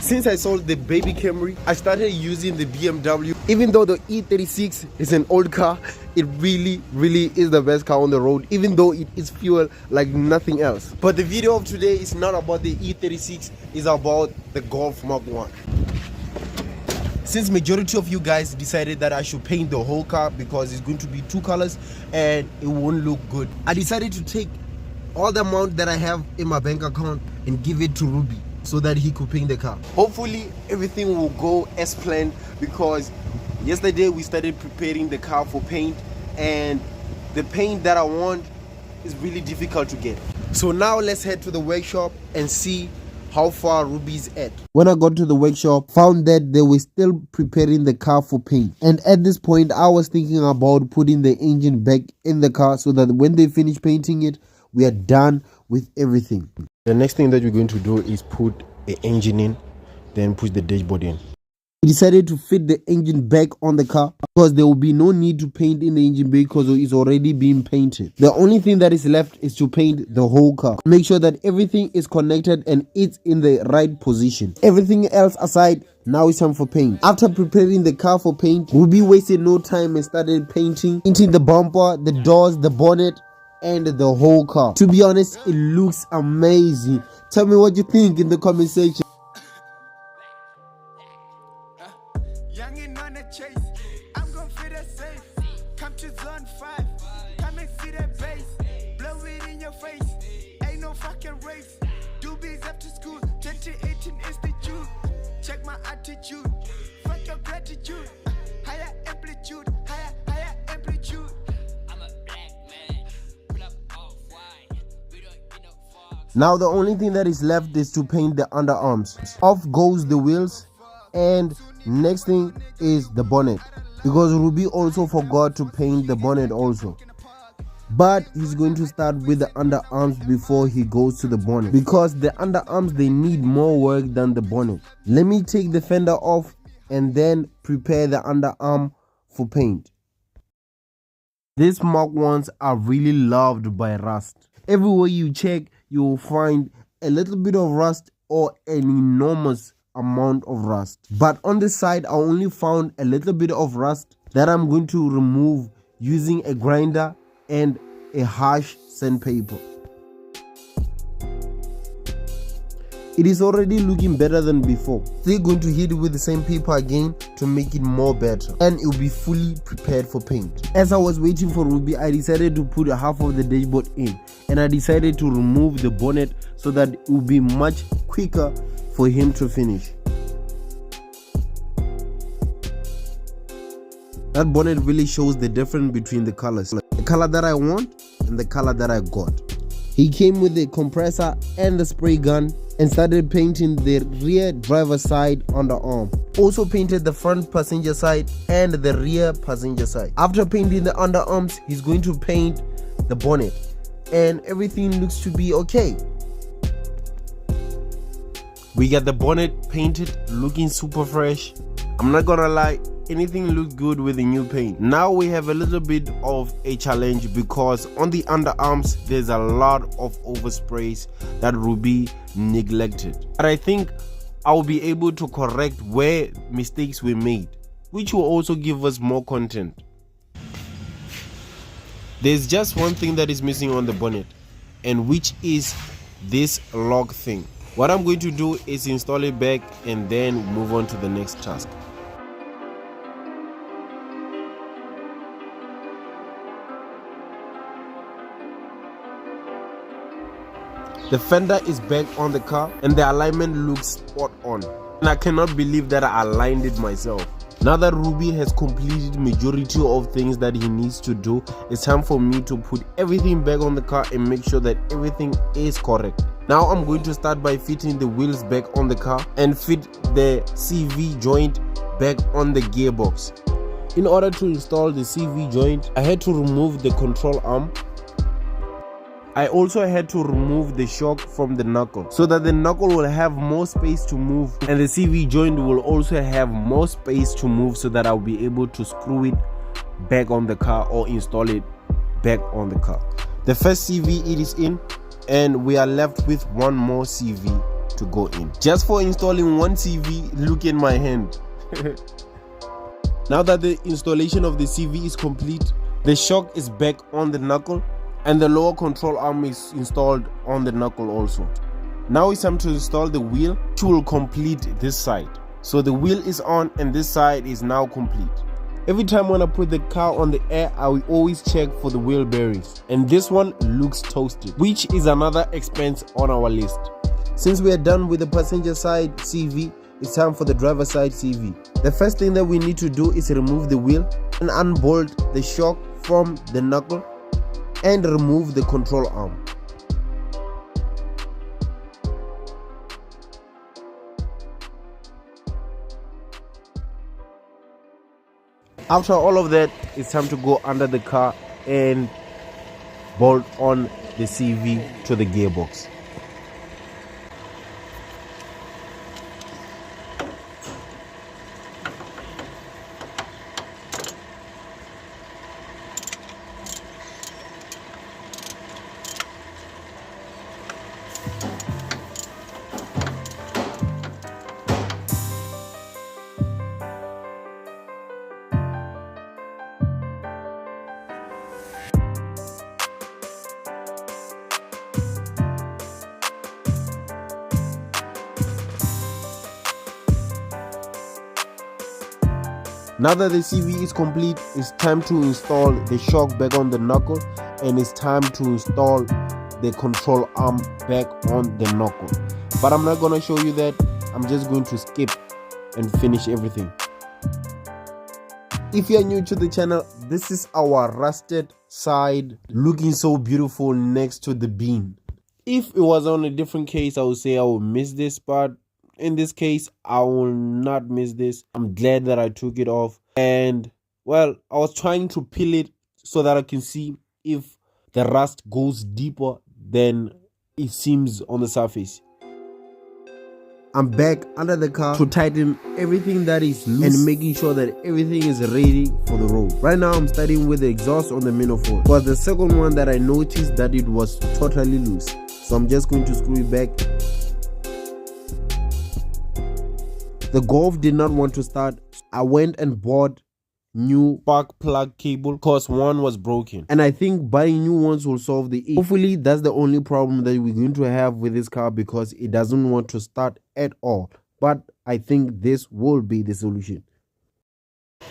Since I sold the baby Camry, I started using the BMW. Even though the E36 is an old car, it really is the best car on the road, even though it is fuel like nothing else. But the video of today is not about the E36, it's about the Golf Mark 1. Since majority of you guys decided that I should paint the whole car because it's going to be 2 colors and it won't look good, I decided to take all the amount that I have in my bank account and give it to Ruby so that he could paint the car. Hopefully everything will go as planned, because yesterday we started preparing the car for paint and the paint that I want is really difficult to get. So now let's head to the workshop and see how far Ruby's at. When I got to the workshop, found that they were still preparing the car for paint, and at this point I was thinking about putting the engine back in the car so that when they finish painting it, we are done with everything. The next thing that we're going to do is put the engine in, then push the dashboard in. We decided to fit the engine back on the car because there will be no need to paint in the engine bay because it's already been painted. The only thing that is left is to paint the whole car. Make sure that everything is connected and it's in the right position. Everything else aside, now it's time for paint. After preparing the car for paint, Ruby wasted no time and started painting the bumper, the doors, the bonnet, and the whole car. To be honest, it looks amazing. Tell me what you think in the comment section. I'm gonna feel that safe. Come to zone 5. Come and see that bass. Blow it in your face. Ain't no fucking race. Doobies after school. 2018 institute. Check my attitude. Fuck your gratitude. Higher amplitude. Higher amplitude. I'm a black man. Pull up off white. We don't get no fucks. Now the only thing that is left is to paint the underarms. Off goes the wheels, and next thing is the bonnet, because Ruby also forgot to paint the bonnet also. But he's going to start with the underarms before he goes to the bonnet, because the underarms, they need more work than the bonnet. Let me take the fender off and then prepare the underarm for paint. These Mark 1s are really loved by rust. Everywhere you check, you will find a little bit of rust or an enormous amount of rust. But on the side, I only found a little bit of rust that I'm going to remove using a grinder and a harsh sandpaper. It is already looking better than before. Still going to hit it with the same paper again to make it more better, and it will be fully prepared for paint. As I was waiting for Ruby, I decided to put half of the dashboard in, and I decided to remove the bonnet so that it will be much quicker for him to finish. That bonnet really shows the difference between the colors, the color that I want and the color that I got. He came with the compressor and the spray gun and started painting the rear driver side underarm. Also painted the front passenger side and the rear passenger side. After painting the underarms, he's going to paint the bonnet, and everything looks to be okay. We got the bonnet painted, looking super fresh. I'm not gonna lie, anything looks good with the new paint. Now we have a little bit of a challenge, because on the underarms there's a lot of oversprays that Ruby neglected. But I think I'll be able to correct where mistakes were made, which will also give us more content. There's just one thing that is missing on the bonnet, and which is this lock thing. What I'm going to do is install it back and then move on to the next task. The fender is back on the car and the alignment looks spot on. And I cannot believe that I aligned it myself. Now that Ruby has completed majority of things that he needs to do, it's time for me to put everything back on the car and make sure that everything is correct. Now I'm going to start by fitting the wheels back on the car and fit the CV joint back on the gearbox. In order to install the CV joint, I had to remove the control arm. I also had to remove the shock from the knuckle so that the knuckle will have more space to move, and the CV joint will also have more space to move so that I'll be able to screw it back on the car or install it back on the car. The first CV it is in, and we are left with one more CV, to go in. Just for installing one CV, look in my hand. Now that the installation of the CV is complete, the shock is back on the knuckle and the lower control arm is installed on the knuckle also. Now it's time to install the wheel, which will complete this side. So the wheel is on and this side is now complete. Every time when I put the car on the air, I will always check for the wheel bearings. And this one looks toasted, which is another expense on our list. Since we are done with the passenger side CV, it's time for the driver side CV. The first thing that we need to do is remove the wheel and unbolt the shock from the knuckle and remove the control arm. After all of that, it's time to go under the car and bolt on the CV to the gearbox. Now that the CV is complete, it's time to install the shock back on the knuckle and it's time to install the control arm back on the knuckle. But I'm not going to show you that. I'm just going to skip and finish everything. If you're new to the channel, this is our rusted side looking so beautiful next to the beam. If it was on a different case, I would say I would miss this part. In this case, I will not miss this. I'm glad that I took it off. And well, I was trying to peel it so that I can see if the rust goes deeper than it seems on the surface. I'm back under the car to tighten everything that is loose and making sure that everything is ready for the road. Right now, I'm starting with the exhaust on the manifold. For the second one that I noticed that it was totally loose. So I'm just going to screw it back. The Golf did not want to start. I went and bought new spark plug cable because one was broken. And I think buying new ones will solve the issue. Hopefully, that's the only problem that we're going to have with this car because it doesn't want to start at all. But I think this will be the solution. I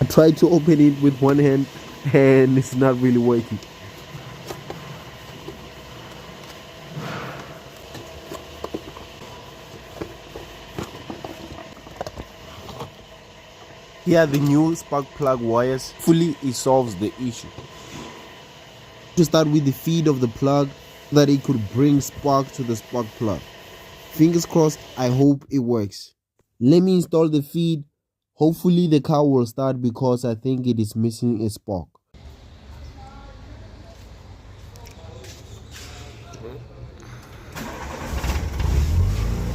tried to open it with one hand and it's not really working. Here the new spark plug wires, fully it solves the issue. To start with the feed of the plug so that it could bring spark to the spark plug. Fingers crossed, I hope it works. Let me install the feed. Hopefully the car will start because I think it is missing a spark.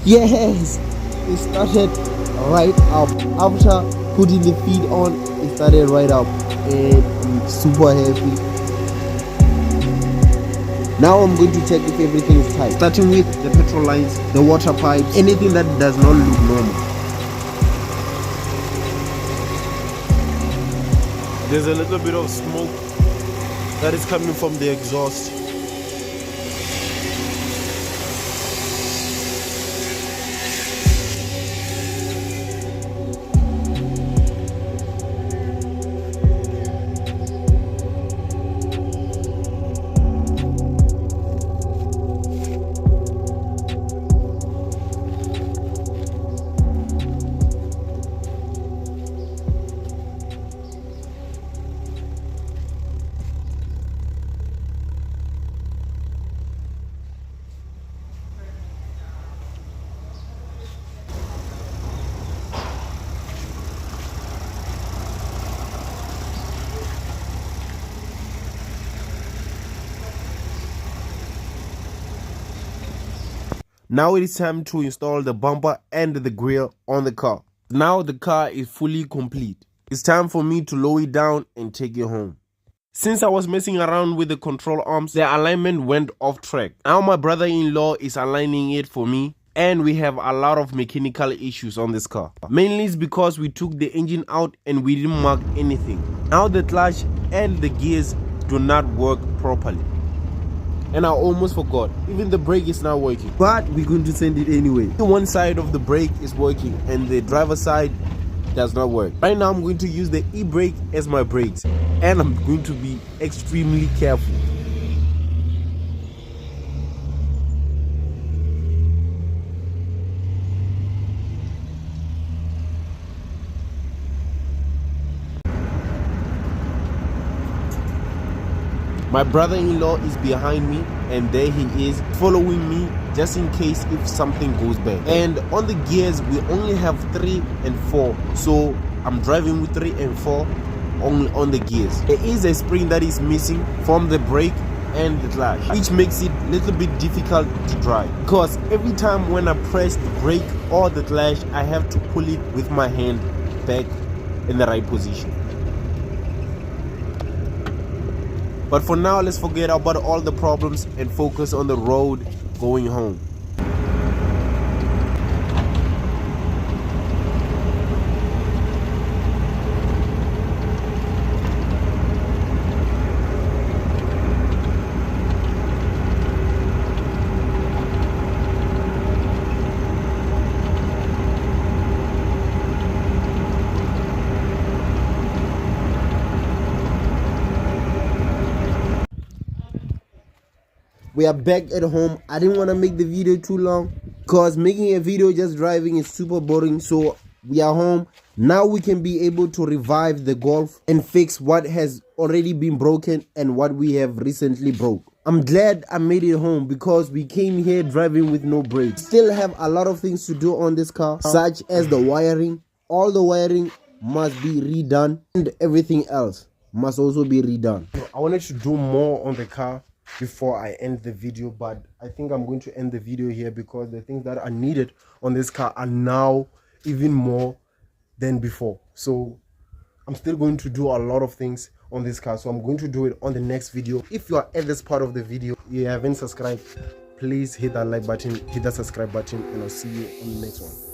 Yes! It started right up. After putting the feed on, it started right up and I'm super happy. Now I'm going to check if everything is tight. Starting with the petrol lines, the water pipes, anything that does not look normal. There's a little bit of smoke that is coming from the exhaust. Now it is time to install the bumper and the grille on the car. Now the car is fully complete. It's time for me to lower it down and take it home. Since I was messing around with the control arms, the alignment went off track. Now my brother-in-law is aligning it for me, and we have a lot of mechanical issues on this car. Mainly it's because we took the engine out and we didn't mark anything. Now the clutch and the gears do not work properly. And I almost forgot, even the brake is not working. But we're going to send it anyway. One side of the brake is working and the driver's side does not work. Right now I'm going to use the e-brake as my brakes, and I'm going to be extremely careful. My brother-in-law is behind me, and there he is following me just in case if something goes bad. And on the gears we only have 3 and 4, so I'm driving with 3 and 4 only on the gears. There is a spring that is missing from the brake and the clutch, which makes it a little bit difficult to drive, because every time when I press the brake or the clutch I have to pull it with my hand back in the right position. But for now, let's forget about all the problems and focus on the road going home. We are back at home. I didn't want to make the video too long because making a video just driving is super boring. So we are home. Now we can be able to revive the Golf and fix what has already been broken and what we have recently broke. I'm glad I made it home because we came here driving with no brakes. Still have a lot of things to do on this car, such as the wiring. All the wiring must be redone and everything else must also be redone. I wanted to do more on the car before I end the video, but I think I'm going to end the video here because the things that are needed on this car are now even more than before. So I'm still going to do a lot of things on this car, so I'm going to do it on the next video. If you are at this part of the video, you haven't subscribed, please hit that like button, hit that subscribe button, and I'll see you on the next one.